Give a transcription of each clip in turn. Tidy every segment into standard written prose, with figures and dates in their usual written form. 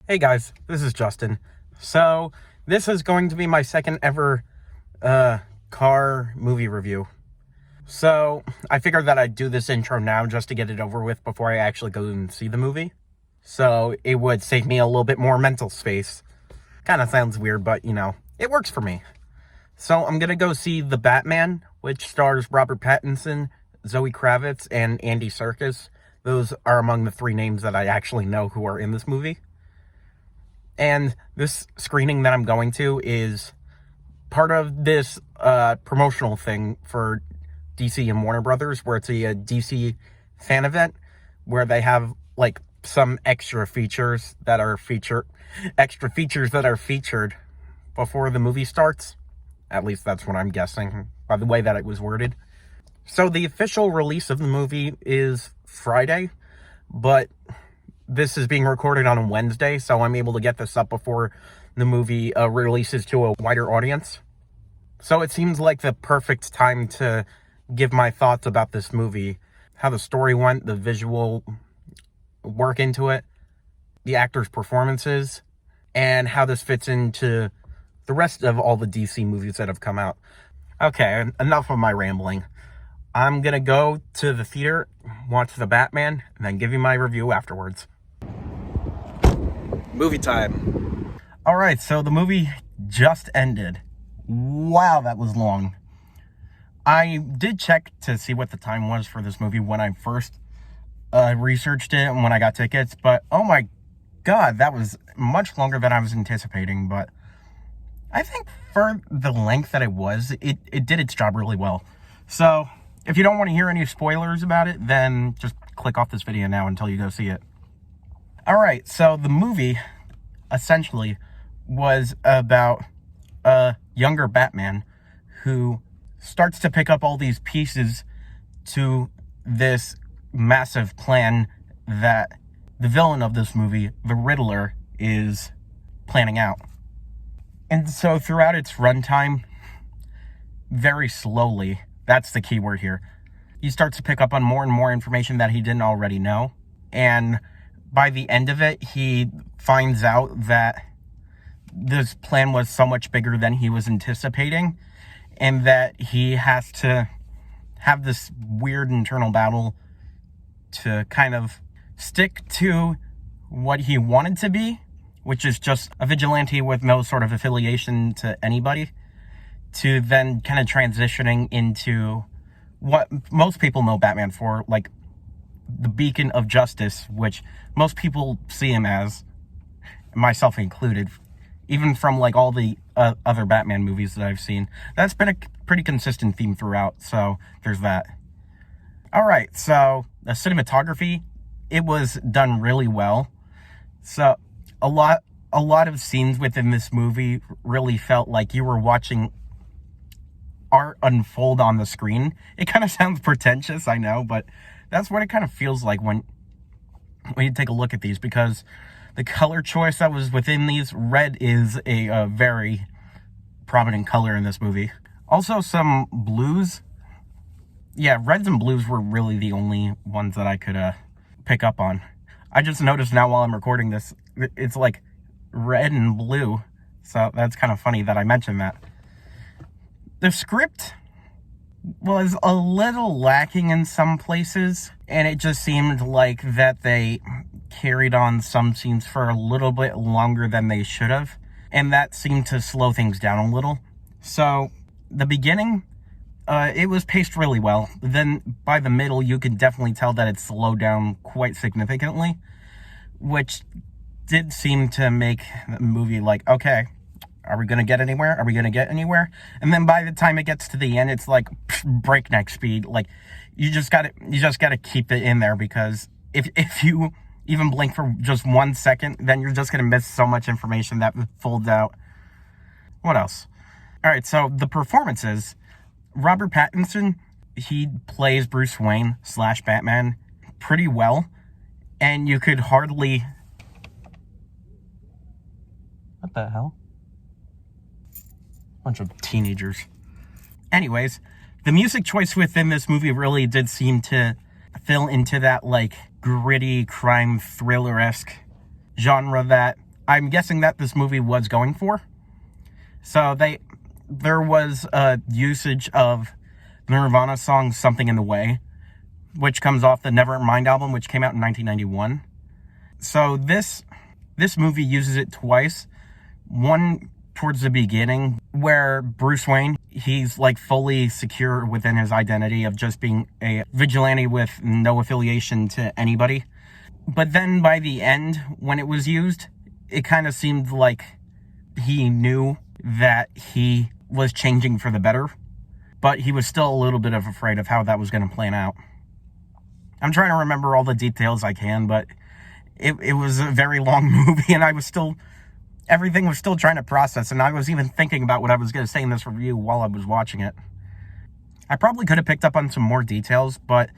Hey guys, this is Justin. So, this is going to be my second ever car movie review. So, I figured that I'd do this intro now just to get it over with before I actually go and see the movie. So, it would save me a little bit more mental space. Kind of sounds weird, but it works for me. So, I'm gonna go see The Batman, which stars Robert Pattinson, Zoe Kravitz, and Andy Serkis. Those are among the three names that I actually know who are in this movie. And this screening that I'm going to is part of this promotional thing for DC and Warner Brothers, where it's a DC fan event where they have like some extra features that are featured before the movie starts. At least that's what I'm guessing by the way that it was worded. So the official release of the movie is Friday, but this is being recorded on a Wednesday, so I'm able to get this up before the movie releases to a wider audience. So it seems like the perfect time to give my thoughts about this movie, how the story went, the visual work into it, the actors' performances, and how this fits into the rest of all the DC movies that have come out. Okay, enough of my rambling. I'm gonna go to the theater, watch The Batman, and then give you my review afterwards. Movie time. Alright, so the movie just ended. Wow, that was long. I did check to see what the time was for this movie when I first researched it and when I got tickets, but oh my god, that was much longer than I was anticipating. But I think for the length that it was, it did its job really well. So if you don't want to hear any spoilers about it, then just click off this video now until you go see it. Alright, so the movie, essentially, was about a younger Batman who starts to pick up all these pieces to this massive plan that the villain of this movie, the Riddler, is planning out. And so throughout its runtime, very slowly, that's the key word here, he starts to pick up on more and more information that he didn't already know. And by the end of it, he finds out that this plan was so much bigger than he was anticipating, and that he has to have this weird internal battle to kind of stick to what he wanted to be, which is just a vigilante with no sort of affiliation to anybody, to then kind of transitioning into what most people know Batman for, like the beacon of justice, which most people see him as, myself included, even from like all the other Batman movies that I've seen. That's been a pretty consistent theme throughout, so there's that. Alright, so the cinematography, it was done really well. So a lot of scenes within this movie really felt like you were watching art unfold on the screen. It kind of sounds pretentious, I know, but that's what it kind of feels like when you take a look at these, because the color choice that was within these, red is a very prominent color in this movie. Also some blues. Yeah, reds and blues were really the only ones that I could pick up on. I just noticed now while I'm recording this, it's like red and blue. So that's kind of funny that I mentioned that. The script was a little lacking in some places, and it just seemed like that they carried on some scenes for a little bit longer than they should have, and that seemed to slow things down a little. So the beginning, it was paced really well. Then by the middle, you could definitely tell that it slowed down quite significantly, which did seem to make the movie like, okay, are we going to get anywhere? Are we going to get anywhere? And then by the time it gets to the end, it's like breakneck speed. Like you just got to keep it in there, because if you even blink for just 1 second, then you're just going to miss so much information that folds out. What else? All right, so the performances. Robert Pattinson, he plays Bruce Wayne / Batman pretty well, and you could hardly... What the hell? Bunch of teenagers. Anyways, the music choice within this movie really did seem to fill into that like gritty crime thriller-esque genre that I'm guessing that this movie was going for. So there was a usage of the Nirvana song Something in the Way, which comes off the Nevermind album, which came out in 1991. So this movie uses it twice. One towards the beginning, where Bruce Wayne, he's like fully secure within his identity of just being a vigilante with no affiliation to anybody. But then by the end, when it was used, it kind of seemed like he knew that he was changing for the better, but he was still a little bit of afraid of how that was going to plan out. I'm trying to remember all the details I can, but it was a very long movie, and everything was still trying to process, and I was even thinking about what I was going to say in this review while I was watching it. I probably could have picked up on some more details, but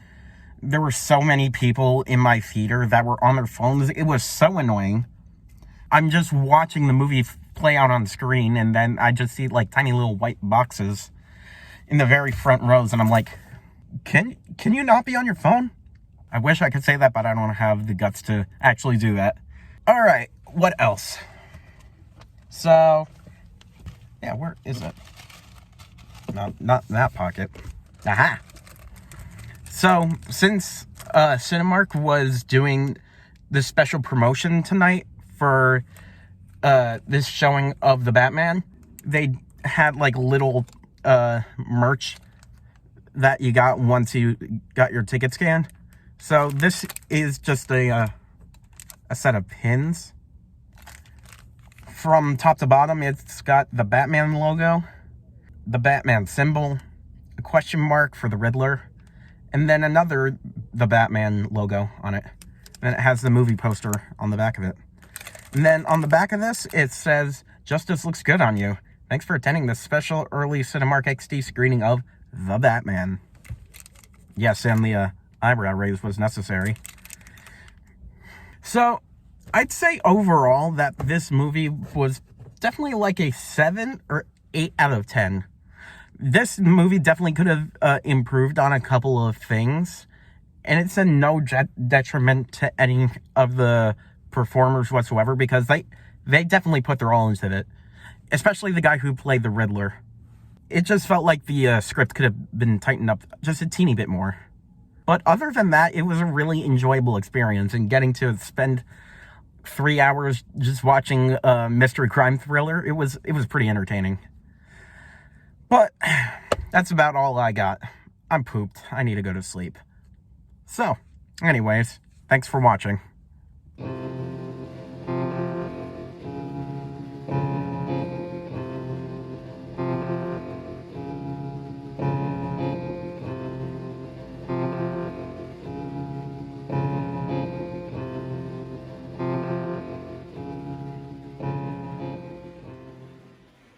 there were so many people in my theater that were on their phones. It was so annoying. I'm just watching the movie play out on screen, and then I just see like tiny little white boxes in the very front rows, and I'm like, can you not be on your phone? I wish I could say that, but I don't have the guts to actually do that. All right, what else? So, yeah, where is it? No, not in that pocket. Aha! So, since Cinemark was doing this special promotion tonight for this showing of the Batman, they had like little merch that you got once you got your ticket scanned. So this is just a set of pins. From top to bottom, it's got the Batman logo, the Batman symbol, a question mark for the Riddler, and then the Batman logo on it. And it has the movie poster on the back of it. And then on the back of this, it says, "Justice looks good on you. Thanks for attending this special early Cinemark XD screening of The Batman." Yes, and the eyebrow raise was necessary. So, I'd say overall that this movie was definitely like a 7 or 8 out of 10. This movie definitely could have improved on a couple of things, and it's a no detriment to any of the performers whatsoever, because they definitely put their all into it, especially the guy who played the Riddler. It just felt like the script could have been tightened up just a teeny bit more. But other than that, it was a really enjoyable experience, and getting to spend 3 hours just watching a mystery crime thriller, it was pretty entertaining. But that's about all I got. I'm pooped. I need to go to sleep. So, anyways, thanks for watching.